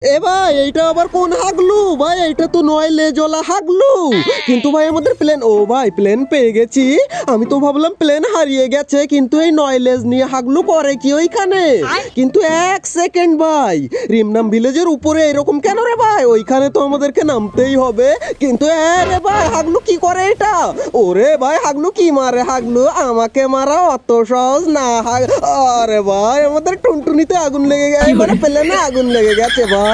এ ভাই এইটা আবার কোন হাগলু ভাই? এইটা তো নয় লেজওয়ালা হাগলু। কিন্তু ভাই আমাদের প্লেন, ও ভাই প্লেন পেয়ে গেছি। আমি তো ভাবলাম প্লেন হারিয়ে গেছে, কিন্তু এই নয় লেজ নিয়ে হাগলু করে কি ওইখানে? কিন্তু এক সেকেন্ড ভাই, রিমনাম ভিলেজের উপরে এরকম কেন রে ভাই? ওইখানে তো আমাদেরকে নামতেই হবে। কিন্তু রে ভাই হাগলু কি করে এটা? ওরে ভাই হাগলু কি মারে? হাগলু আমাকে মারা অত সহজ না। আরে ভাই আমাদের টুনটুনিতে আগুন লেগে গেছে, মানে প্লেনে আগুন লেগে গেছে ভাই।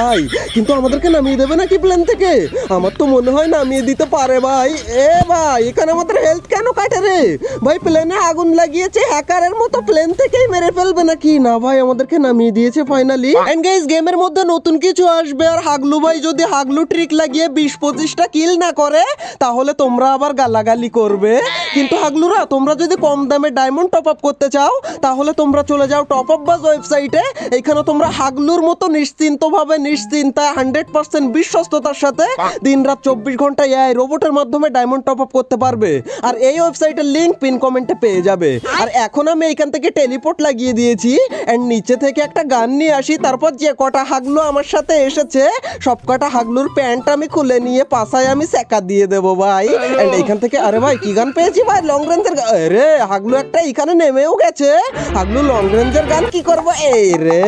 কিন্তু আমাদেরকে নামিয়ে দেবে নাকি প্লেন থেকে? আমার তো মনে হয় নামিয়ে দিতে পারে ভাই। এ ভাই এখানে আমাদের হেলথ কেন কাটে রে ভাই? প্লেনে আগুন লাগিয়েছে, হ্যাকারের মতো প্লেন থেকেই মেরে ফেলবে নাকি? না ভাই আমাদেরকে নামিয়ে দিয়েছে ফাইনালি। এন্ড গাইস গেমের মধ্যে নতুন কিছু আসবে, আর হাগলু ভাই যদি হাগলু ট্রিক লাগিয়ে 20-25টা কিল না করে তাহলে তোমরা আবার গালাগালি করবে। কিন্তু হাগলুরা তোমরা যদি কম দামে ডায়মন্ড টপ আপ করতে চাও তাহলে তোমরা চলে যাও টপ আপ বাজ ওয়েবসাইটে। এখানে তোমরা হাগলুর মতো নিশ্চিন্তভাবে নিশ্চিন্তায় 100% বিশ্বস্ততার সাথে দিনরাত 24 ঘন্টা এআই রোবটের মাধ্যমে ডায়মন্ড টপ আপ করতে পারবে। আর এই ওয়েবসাইটের লিংক পিন কমেন্টে পেয়ে যাবে। আর এখন আমি এখান থেকে টেলিপোর্ট লাগিয়ে দিয়েছি, এন্ড নিচে থেকে একটা গান নিয়ে আসি। তারপর যে কটা হাগলু আমার সাথে এসেছে সব কটা হাগলুর প্যান্ট আমি খুলে নিয়ে পাশায় আমি সেকা দিয়ে দেবো ভাই। এন্ড এইখান থেকে আরে ভাই কি গান পেয়েছি ভাই? লং রেঞ্জের। আরে হাগলু একটা এখানে নেমেও গেছে। হাগলু লং রেঞ্জের গান কি করবো? এই রে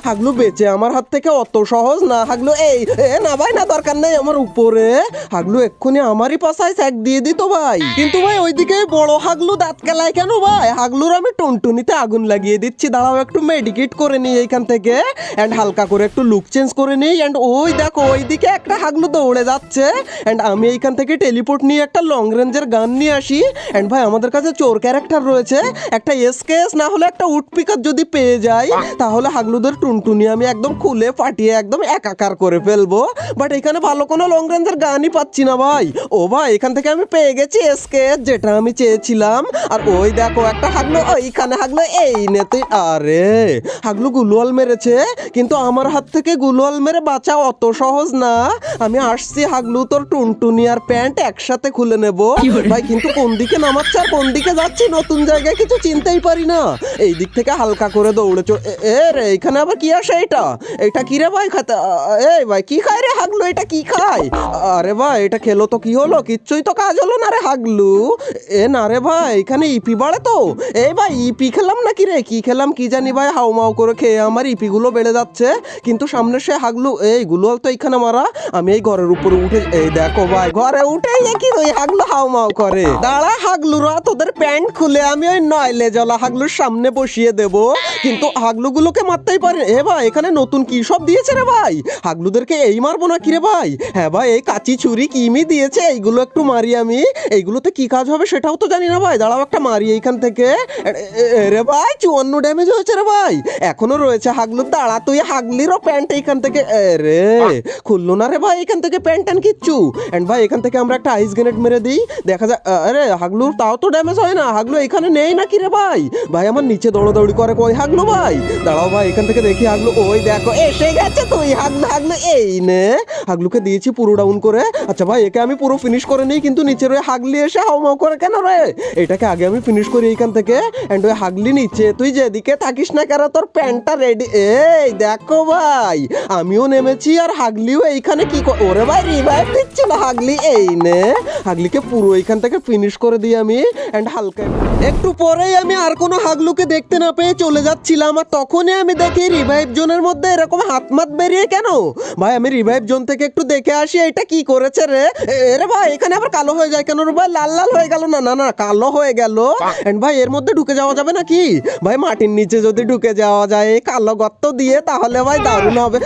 হাগলু বেঁচে আমার হাত থেকে অত সহজ না। হাগলু এই না ভাই না, দরকার নেই আমার উপরে। হাগলু এক্ষুনি আমারই পাশায় স্যাক দিয়ে দিত ভাই। কিন্তু ভাই ওইদিকে বড় হাগলু দাঁত কেলায় কেন ভাই? হাগলুর আমি টুনটুনিতে আগুন লাগিয়ে দিচ্ছি। দাঁড়াও একটু মেডিকেট করে নিই এইখান থেকে, এন্ড হালকা করে একটু লুক চেঞ্জ করে নিই। এন্ড ওই দেখো ওইদিকে একটা হাগলু দৌড়ে যাচ্ছে, এন্ড আমি এইখান থেকে টেলিপোর্ট নিয়ে একটা লং রেঞ্জের গান নিয়ে আসি। এন্ড ভাই আমাদের কাছে চোর ক্যারেক্টার রয়েছে, একটা এসকেএস না হলে একটা উড পিকার যদি পেয়ে যাই তাহলে হাগলুদের টুনটুনি আমি একদম খুলে ফাটিয়ে একদম একাকার করে ফেলবো। বাট এখানে ভালো কোনো লং রেঞ্জের গানই পাচ্ছি না ভাই। ও ভাই এখান থেকে আমি পেয়ে গেছি এসকেএস, যেটা আমি চেয়েছিলাম। আর ওই দেখো একটা হাগলু ওইখানে। হাগলু এই নে তুই। আরে হাগলু গুলওয়াল মেরেছে, কিন্তু আমার হাত থেকে গুলওয়াল মেরে বাঁচা অত সহজ না। আমি আসছি হাগলু তোর টুনটুনি আর প্যান্ট একসাথে খুলে নেব ভাই। কিন্তু কোন দিকে নামাচ্ছে আর কোন দিকে যাচ্ছি নতুন জায়গায় কিছু চিনতেই পারি না। এই দিক থেকে হালকা করে দৌড়ে এ রে এখানে আবার কি আসে? এটা কি রে ভাই খাতে? এই ভাই কি খায় রে হাগলু? এটা কি খায়? আরে ভাই এটা খেলো তো কি হলো? কিচ্ছুই তো কাজ হলো না রে হাগলু। এ না রে ভাই এখানে ইপি বাড়ে তো। এই ভাই ইপি খেলাম নাকি রে? কি খেলাম কি জানি ভাই, হাউমাউ করে খেয়ে আমার ইপি গুলো বেড়ে যাচ্ছে। কিন্তু সামনে সে হাগলু এই গুলো তো এইখানে মারা। আমি এই ঘরের উপরে উঠে, এই দেখো ভাই ঘরে উঠেই দেখি ওই হাগলু হাউমাউ করে। দাঁড়া হাগলুরা তোদের প্যান্ট খুলে আমি ওই নয় লেজওয়ালা হাগলুর সামনে বসিয়ে দেব। কিন্তু হাগলু গুলোকে মারতেই পারে। এ ভাই এখানে নতুন কি সব দিয়েছে রে ভাই? হাগলুদেরকে এই মারবো না কি রে ভাই? হ্যাঁ ভাই এই কাঁচি ছুরি কিমি দিয়েছে, এইগুলো একটু মারি আমি। এইগুলোতে কি কাজ হবে সেটাও তো জানি না ভাই। দাঁড়াও একটা মারি এইখান থেকে। রে ভাই 54 ড্যামেজ হয়েছে রে ভাই। এখনো রয়েছে হাগলু। দাঁড়া তুই হাগলিরও প্যান্ট এইখান থেকে। রে খুললো না রে ভাই এখান থেকে প্যান্ট ট্যান কিচ্ছু। এন্ড ভাই এখান থেকে আমরা একটা আইস গ্রেনেড মেরে দিই, দেখা যায়। আরে হাগলুর তাও তো ড্যামেজ হয় না। হাগলু এখানে নেই নাকি রে ভাই? ভাই আমার নিচে দৌড়াদৌড়ি করে কই হাগলু ভাই? দাঁড়াও ভাই এখান থেকে দেখি হাগলু। ওই দেখো এসে গেছে তুই হাগলু। হাগলু এই নে। হাগলুকে দিয়েছি পুরো ডাউন করে। আচ্ছা ভাই একে আমি পুরো ফিনিশ করে নিই, কিন্তু নিচের ওই হাগলি এসে হাউমাউ করে কেন রে? এটাকে আগে আমি ফিনিশ করি এইখান থেকে। এন্ড ওই হাগলি নিচে, তুই যেদিকে থাকিস না কেন তোর প্যান্টটা রেডি। এই দেখো ভাই আমিও নেমেছি আর হাগলিও এইখানে কি ওরে ভাই রিভাইভ দিচ্ছিল হাগলি। এই নে হাগলিকে পুরো এইখান থেকে ফিনিশ করে দিই আমি। এন্ড হালকা একটু পরেই আমি আর কোনো হাগলুকে দেখতে না পেয়ে চলে যাচ্ছিলাম, আর তখনই আমি দেখি রিভাইভ জোনের মধ্যে এরকম হাতমাত বেরিয়ে কেন। ভাই আমি রিভাইভ জোন থেকে একটু দেখে আসি এটা কি করেছে রে। রে ভাই এখানে আবার কালো হয়ে যায় কেন রে ভাই? লাল লাল হয়ে গেল না? না না কালো হয়ে গেল। এন্ড ভাই এর মধ্যে ঢুকে যাওয়া যাবে নাকি ভাই? মাটির নিচে যদি ঢুকে যাওয়া যায় এই কালো গর্ত দিয়ে তাহলে ভাই দারুণ হবে।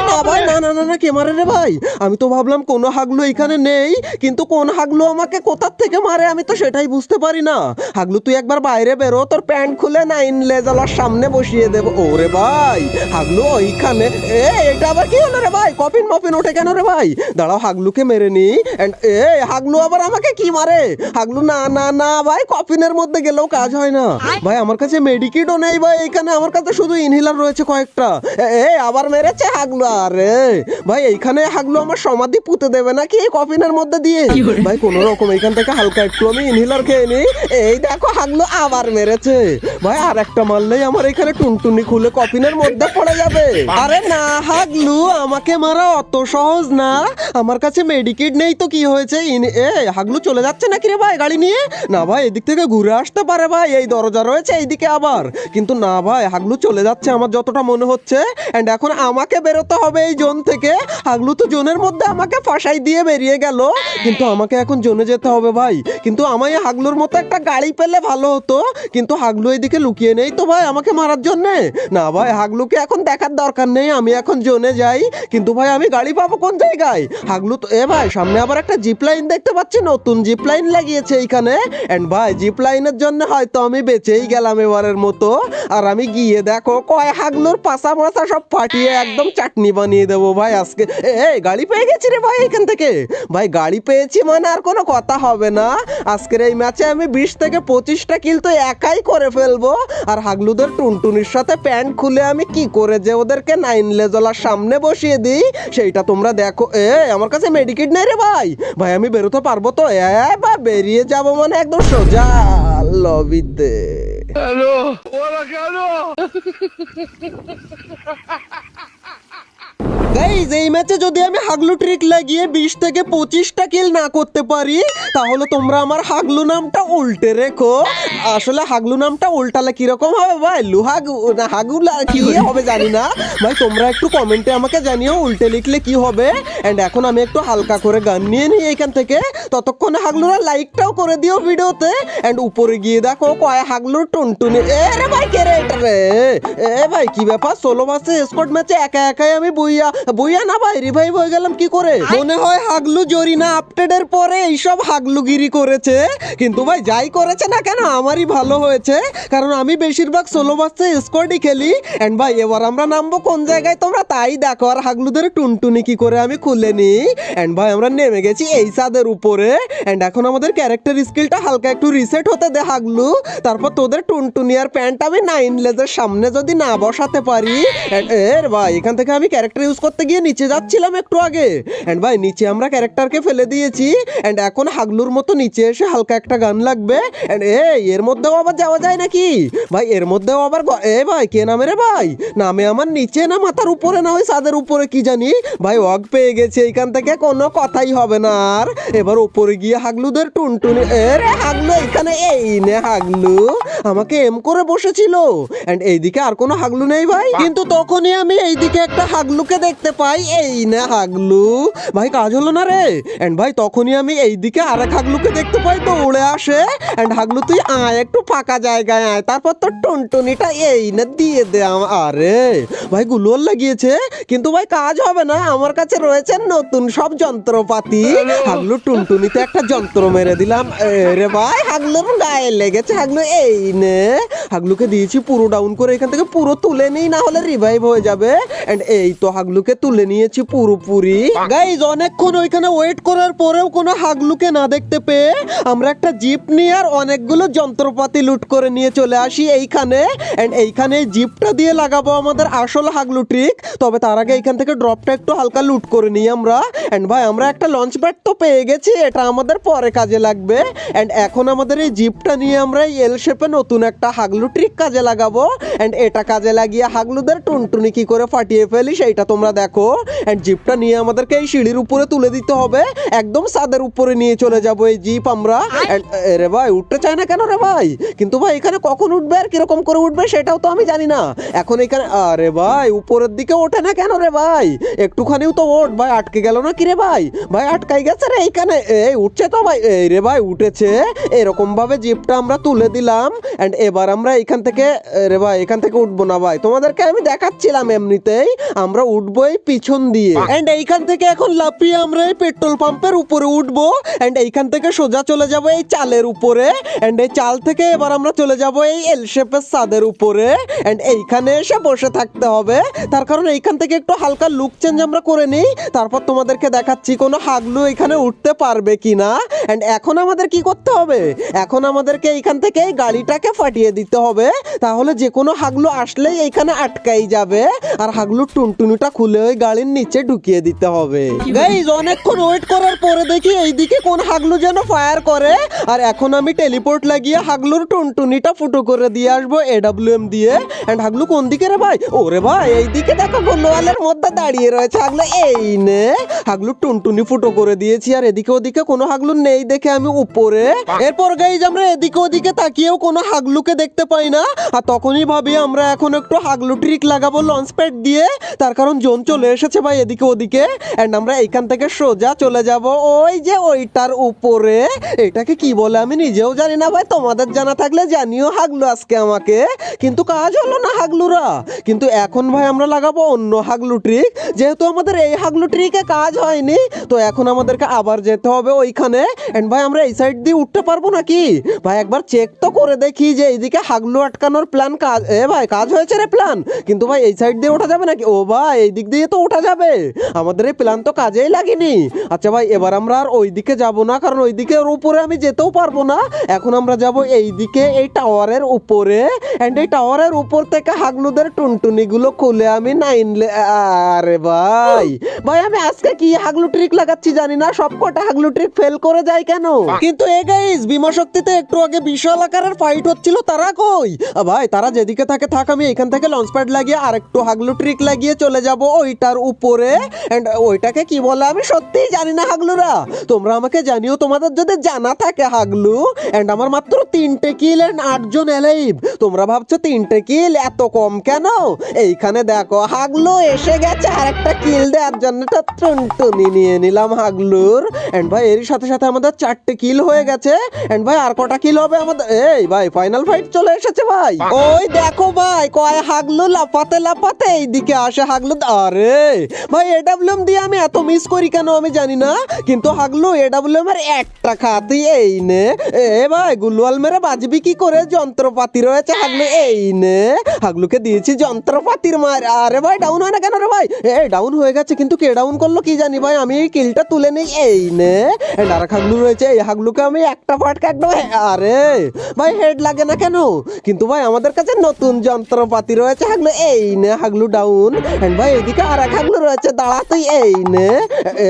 না ভাই না না না না কে মারে রে ভাই? আমি তো ভাবলাম কোনো হাগলু এখানে নেই, কিন্তু কোন হাগলু আমাকে কোথার থেকে মারে আমি তো সেটাই বুঝতে পারি না। হাগলু তুই একবার বাইরে বেরো, তোর প্যান্ট খুলে নাইন লেজালার সামনে বসিয়ে দেবো। ওরে ভাই হাগলু ওইখানে। এটা আবার কি হলো রে ভাই? কপিন মপিন ওঠে কেন রে ভাই? দাঁড়াও হাগলুকে মেরে নি। এন্ড হাগলু আবার আমাকে কি মারে? হাগলু না না না ভাই কপিনের মধ্যে গেলেও কাজ হয় না ভাই। আমার কাছে মেডিকিটও নেই ভাই এইখানে, আমার কাছে শুধু ইনহেলার রয়েছে কয়েকটা। আবার মেরেছে হাগলু। আরে ভাই এইখানে হাগলু আমার সমাধি পুঁতে দেবে নাকি এই কপিনের মধ্যে দিয়ে? ভাই কোনো রকম এইখান থেকে হালকা একটু আমি ইনহেলার খেয়ে নিই। এই দেখো হাগলু আবার মেরেছে ভাই। আর একটা মারলেই আমার এখানে এখানে টুনটুনি খুলে কফিনের মধ্যে পড়ে যাবে। আরে না হাগলু, আমাকে মারা অত সহজ না, আমার কাছে মেডিকেট নেই তো কি হয়েছে। হাগলু চলে যাচ্ছে নাকি রে ভাই গাড়ি নিয়ে? না ভাই এদিক থেকে ঘুরে আসতে পারে ভাই, এই দরজা রয়েছে এইদিকে আবার, কিন্তু না ভাই হাগলু চলে যাচ্ছে আমার যতটা মনে হচ্ছে। এন্ড এখন আমাকে বেরোতে হবে এই জোন থেকে। হাগলু তো জোনের মধ্যে আমাকে ফাঁসাই দিয়ে বেরিয়ে গেল, কিন্তু আমাকে এখন জোনে যেতে হবে ভাই। কিন্তু আমায় হাগলুর মতো একটা গাড়ি পেলে ভালো হতো, কিন্তু হাগলু এইদিকে লুকিয়ে নেই তো ভাই আমাকে মারার জন্যে। না ভাই হাগলুকে এখন দেখার দরকার নেই, আমি এখন জোনে যাই। কিন্তু ভাই আমি গাড়ি পাবো কোন জায়গায়? হাগলু তো ভাই সামনে আবার একটা জিপ লাইন দেখতে পাচ্ছি, নতুন জিপ লাইন লাগিয়েছে এইখানে। এন্ড ভাই জিপ লাইনের জন্য হয়তো আমি বেঁচেই গেলাম এবারের মতো। আর আমি গিয়ে দেখো কয় হাগলুর পাশা মাছা সব ফাটিয়ে একদম চাটনি বানিয়ে দেবো ভাই আজকে। গাড়ি পেয়ে গেছি রে ভাই এখান থেকে। ভাই গাড়ি পেয়েছি মানে আর কোনো কথা হবে না, আজকের এই ম্যাচে আমি 20 থেকে 25টা কিল তো একাই করে ফেলবো। আর হাগলুদের টুনটুনির সাথে প্যান্ট খুলে আমি কি করে যে ওদেরকে 9 লেজলার সামনে বসিয়ে দিই সেইটা তোমরা দেখো। আমার কাছে মেডিকেট নেই রে ভাই। ভাই আমি বেরোতে পারবো তো? বা বেরিয়ে যাবো মানে একদম সোজা লবিতে। হ্যালো ওরা কেন? গাইস এই ম্যাচে যদি আমি হাগলু ট্রিক লাগিয়ে 20 থেকে 25টা কিল না করতে পারি, তাহলে তোমরা আমার হাগলু নামটা উল্টে রেখো। আসলে হাগলু নামটা উল্টালে কিরকম হবে ভাই? লুহাগু না হাগুলা কি হবে জানি না ভাই, তোমরা একটু কমেন্টে আমাকে জানিও উল্টে লিখলে কি হবে। এন্ড এখন আমি একটু হালকা করে গান নিয়ে নিই এখান থেকে, ততক্ষণে হাগলুরা লাইকটাও করে দিও ভিডিওতে। এন্ড উপরে গিয়ে দেখো কয় হাগলুর টুনটুনি। রে ভাই কে রে এটা রে? ভাই কি ব্যাপার, সোলো ভার্সেস স্কোয়াড ম্যাচে একা একাই আমি বইয়া না ভাই রিভাইভ হয়ে গেলাম কি করে? মনে হয় হাগলু জরিনা আপডেটের পরে এইসব হাগলুগিরি করেছে। কিন্তু ভাই যাই করেছে না কেন আমারই ভালো হয়েছে, কারণ আমি বেশিরভাগ সোলো ভার্সেস স্কোয়াডই খেলি। এন্ড ভাই এবার আমরা নামবো কোন জায়গায় তোমরা তাই দেখো। আর হাগলুদের টুনটুনি কি করে আমি খুলে নিই। এন্ড ভাই আমরা নেমে গেছি এই ছাদের উপরে। এন্ড এখন আমাদের ক্যারেক্টার স্কিলটা হালকা একটু রিসেট হতে দে হাগলু, তারপর তোদের টুনটুনি আর প্যান্ট আমি 9 লেজের সামনে যদি না বসাতে পারি। ভাই এখান থেকে আমি ক্যারেক্টার ইউজ করতে গিয়ে নিচে যাচ্ছিলাম একটু আগে। এন্ড ভাই নিচে আমরা ক্যারেক্টারকে ফেলে দিয়েছি। এন্ড এখন হাগলুর মতো নিচে এসে হালকা একটা গান লাগবে। এন্ড এর মধ্যেও আবার যাওয়া যায় নাকি ভাই? এর মধ্যেও আবার ভাই কে নামে রে ভাই? নামে আমার নিচে না মাথার উপরে না ওই ছাদের উপরে কি জানি। ভাই ওয়াগ পেয়ে গেছে, এইখান থেকে কোনো কথাই হবে না আর। এবার উপরে গিয়ে হাগলুদের টুনটুনি। রে হাগলু এখানে এই নে হাগলু আমাকে এম করে বসেছিল। এন্ড এইদিকে আর কোনো হাগলু নেই ভাই, কিন্তু তখনই আমি এইদিকে একটা হাগলুকে দেখতে পাই। এই না হাগলু ভাই কাজ হলো না রে। এন্ড ভাই তখনই আমি এইদিকে আরেক হাগলুকে দেখতে পাই, তো উড়ে আসে। এন্ড হাগলু তুই আয় একটু ফাঁকা জায়গায় আয়, তারপর তোর টুনটুনিটা এই না দিয়ে দে। আরে ভাই গুলোর লাগিয়েছে, কিন্তু ভাই কাজ হবে না, আমার কাছে রয়েছে নতুন সব যন্ত্রপাতি। হাগলু টুনটুনিতে একটা যন্ত্র মেরে দিলাম। রে ভাই হাগলুর গায়ে লেগেছে। হাগলু এই নে, হাগলুকে দিয়েছি পুরো ডাউন করে, এখান থেকে পুরো তুলে নিই না হলে রিভাইভ হয়ে যাবে। এন্ড এই তো হাগলুকে তুলে নিয়েছি পুরোপুরি। গাইজ অনেকক্ষণ ওইখানে ওয়েট করার পরেও কোনো হাগলুকে না দেখতে পেয়ে আমরা একটা জিপ নিয়ে আর অনেকগুলো যন্ত্রপাতি লুট করে নিয়ে চলে আসি এইখানে। এন্ড এইখানে জিপটা দিয়ে লাগাবো আমাদের আসল হাগলু ট্রিক। তবে তার আগে এইখান থেকে ড্রপটা একটু হালকা লুট করে নিই আমরা। এন্ড ভাই আমরা একটা লঞ্চ প্যাড তো পেয়ে গেছি, এটা আমাদের পরে কাজে লাগবে। এন্ড এখন আমাদের এই জিপটা নিয়ে আমরা এল শেপে নতুন একটা হাগলু ট্রিক কাজে লাগাবো। এন্ড এটা কাজে লাগিয়ে হাগলুদের টুনটুনি কি করে ফাটিয়ে ফেলি সেইটা তোমরা দেখো। এন্ড জিপটা নিয়ে আমাদেরকে এই সিঁড়ির উপরে তুলে দিতে হবে, একদম ছাদের উপরে নিয়ে চলে যাবো এই জিপ আমরা। রে ভাই উঠতে চায় না কেন রে ভাই? কিন্তু ভাই এখানে কখন উঠবে আর কিরকম করে উঠবে সেটাও তো আমি জানি না এখন এখানে। আরে ভাই উপরের দিকে ওঠে না কেন রে ভাই? একটুখানিও তো ওঠ ভাই, আটকে গেল না কি রে ভাই? ভাই আটকাই গেছে রে এইখানে। এই উঠছে তো ভাই, এই রে ভাই উঠেছে। এরকম ভাবে জিপটা আমরা তুলে দিলাম। এন্ড এবার আমরা এখান থেকে, রে ভাই এখান থেকে উঠবো না ভাই, তোমাদেরকে আমি দেখাচ্ছিলাম এমনিতেই, আমরা উঠবো এই পিছন দিয়ে। এন্ড এইখান থেকে এখন লাফিয়ে আমরা এই পেট্রোল পাম্পের উপরে উঠবো। এন্ড এইখান থেকে সোজা চলে যাবো এই চালের উপরে। এন্ড এই চাল থেকে এবার আমরা চলে যাবো এই এল শেপের ছাদের উপরে। এন্ড এইখানে এসে বসে থাকতে হবে, তার কারণ এইখান থেকে একটু হালকা লুক চেঞ্জ আমরা করে নিই, তারপর তোমাদেরকে দেখাচ্ছি কোনো হাগলু এখানে উঠতে পারবে কিনা। এন্ড এখন আমাদের কি করতে হবে? এখন আমাদেরকে এইখান থেকে এই গাড়িটাকে ফাটিয়ে দিতে হবে, তাহলে যে কোনো হাগলু আসলেই এইখানে আটকাই যাবে। আর হাগলুর টুনটুনিটা খুলে ওই গাড়ির নিচে ঢুকিয়ে দিতে হবে। গাইস অনেকক্ষণ ওয়েট করার পরে দেখি এইদিকে কোন হাগলু যেন ফায়ার করে, আর এখন আমি টেলিপোর্ট লাগিয়ে হাগলুর টুনটুনিটা ফুটো করে দিয়ে আসবো AWM দিয়ে। এন্ড হাগলু কোন দিকে রে ভাই? ওরে ভাই এইদিকে দেখো গোলওয়ালের মধ্যে দাঁড়িয়ে রয়েছে হাগলু। এই নে হাগলুর টুনটুনি ফুটো করে দিয়েছি, আর এদিকে ওদিকে কোনো হাগলু নেই দেখে আমি উপরে। এরপর গাইজ আমরা এদিকে ওদিকে তাকিয়েও কোনো হাগলুকে দেখতে পাই না, আর তখনই ভাবি আমরা এখন একটু হাগলু ট্রিক লাগাবো লঞ্চ প্যাড দিয়ে, তার কারণ জোন চলে এসেছে ভাই এদিকে ওদিকে। এন্ড আমরা এইখান থেকে সোজা চলে যাব ওই যে ওইটার উপরে। এটাকে কি বলে আমি নিজেও জানি না ভাই, তোমাদের জানা থাকলে জানিও হাগলু আজকে আমাকে। কিন্তু কাজ হলো না হাগলুরা। কিন্তু এখন ভাই আমরা লাগাবো অন্য হাগলু ট্রিক, যেহেতু আমাদের এই হাগলু ট্রিকে কাজ হয়নি, তো এখন আমাদেরকে আবার যেতে হবে ওইখানে। এন্ড ভাই আমরা এই সাইড দিয়ে উঠতে পারবো নাকি ভাই? একবার চেক তো করে দেখি যে এইদিকে হাগলু আটকানোর প্ল্যান কাজ। ভাই কাজ হয়েছে রে প্ল্যান, কিন্তু ভাই এই সাইড দিয়ে ওঠা যাবে নাকি? ও ভাই এই দিক দিয়ে তো ওঠা যাবে, আমাদের এই প্ল্যান তো কাজেই লাগেনি। আচ্ছা ভাই এবার আমরা আর ওই দিকে যাবো না, কারণ ওই দিকে উপরে আমি যেতেও পারবো না। এখন আমরা যাব এই দিকে, এই টাওয়ারের উপরে। এন্ড এই টাওয়ারের উপর থেকে হাগলুদের টুনটুনি গুলো খুলে আমি আরে ভাই ভাই আমি আজকে কি হাগলু ট্রিক লাগাচ্ছি জানি না, সব কটা হাগলু ট্রিক ফেল করে যায় কেন? কিন্তু এই গাইস বিমা শক্তিতে একটু আগে বিশাল আকারের ফাইট হচ্ছিল, তারা কই? ভাই তারা যেদিকে থাকে থাক, আমি এখান থেকে লঞ্চ প্যাড লাগিয়ে আর একটু হাগলু ট্রিক লাগিয়ে চলে যাব ওইটার উপরে। এন্ড ওইটাকে কি বলে আমি সত্যিই জানি না হাগলুরা, তোমরা আমাকে জানিও তোমাদের যদি জানা থাকে হাগলু। এন্ড আমার মাত্র 3টে কিল এন্ড 8 জন এলাইভ। তোমরা ভাবছো 3টে কিল এত কম কেন? এইখানে দেখো হাগলু এসে গেছে আর একটা কিল দেওয়ার জন্য টুনটুনি নিয়ে নিলাম হাগলুর। এন্ড ভাই এর সাথে সাথে আমাদের 4টে কিল হয়ে গেছে। এন্ড ভাই আর কটা কিল হবে আমাদের? এই ভাই ফাইনাল ফাইট চলে এসেছে ভাই। ওই দেখো ভাই কয় হাগলু লাফাতে লাফাতে এইদিকে আসে হাগলু। আরে ভাই AWM দিয়ে আমি এত মিস করি কেন আমি জানি না, কিন্তু হাগলু AWM এর একটা খাতি এই নে। ভাই গুলওয়াল মেরে বাজবি কি করে? যন্ত্রপাতি রয়েছে হাগলু, এই নে হাগলুকে দিয়েছি যন্ত্রপাতির মার। আরে ভাই ডাউন হয় না কেন রে ভাই? ডাউন হয়ে গেছে, কিন্তু কে ডাউন করলো কি জানি ভাই, আমি এই কিলটা তুলে নেই। এই নে আর এক হাগলু রয়েছে, এই হাগলুকে আমি একটা ফাটকা একদম। আরে ভাই হেড লাগে না কেন? কিন্তু ভাই আমাদের কাছে নতুন যন্ত্রপাতি রয়েছে হাগলু, এই নে হাগলু ডাউন। এন্ড ভাই এদিকে আর এক হাগলু রয়েছে, দাঁড়া তুই। এই নে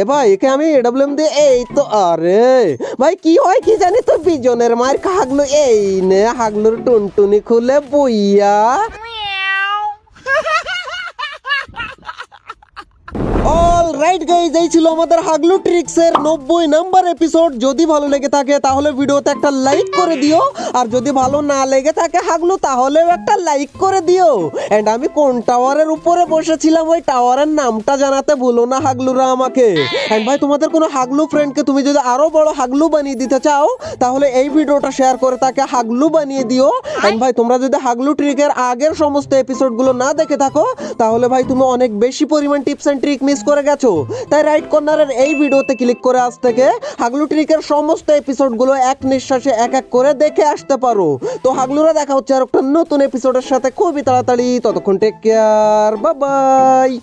ভাই একে আমি AWM দিয়ে এই তো। আরে ভাই কি হয় কি জানি তো, বিজনের মার হাগলু। এই নে হাগলুর টুনটুনি খুলে বইয়া। অলরাইট গাইজ এই ছিল আমাদের হাগলু ট্রিক্সের 90 নাম্বার এপিসোড। যদি ভালো লেগে থাকে তাহলে ভিডিওতে একটা লাইক করে দিও, আর যদি ভালো না লেগে থাকে হাগলু তাহলেও একটা লাইক করে দিও। এন্ড আমি কোন টাওয়ারের উপরে বসেছিলাম ওই টাওয়ারের নামটা জানাতে ভুলো না হাগলুরা আমাকে। এন্ড ভাই তোমাদের কোনো হাগলু ফ্রেন্ডকে তুমি যদি আরো বড় হাগলু বানিয়ে দিতে চাও তাহলে এই ভিডিওটা শেয়ার করে তাকে হাগলু বানিয়ে দিও। এন্ড ভাই তোমরা যদি হাগলু ট্রিকের আগের সমস্ত এপিসোডগুলো না দেখে থাকো তাহলে ভাই তুমি অনেক বেশি পরিমাণ টিপস এন্ড ট্রিক মিস করে গেছো। তাই রাইট কর্নারের এই ভিডিওতে ক্লিক করে আজ থেকে হাগলু ট্রিকের সমস্ত এপিসোডগুলো এক নিঃশ্বাসে এক এক করে দেখে আসতে পারো। তো হাগলুরা দেখা হচ্ছে আর একটা নতুন এপিসোডের সাথে খুবই তাড়াতাড়ি। ততক্ষণ টেক কেয়ার, বাই বাই।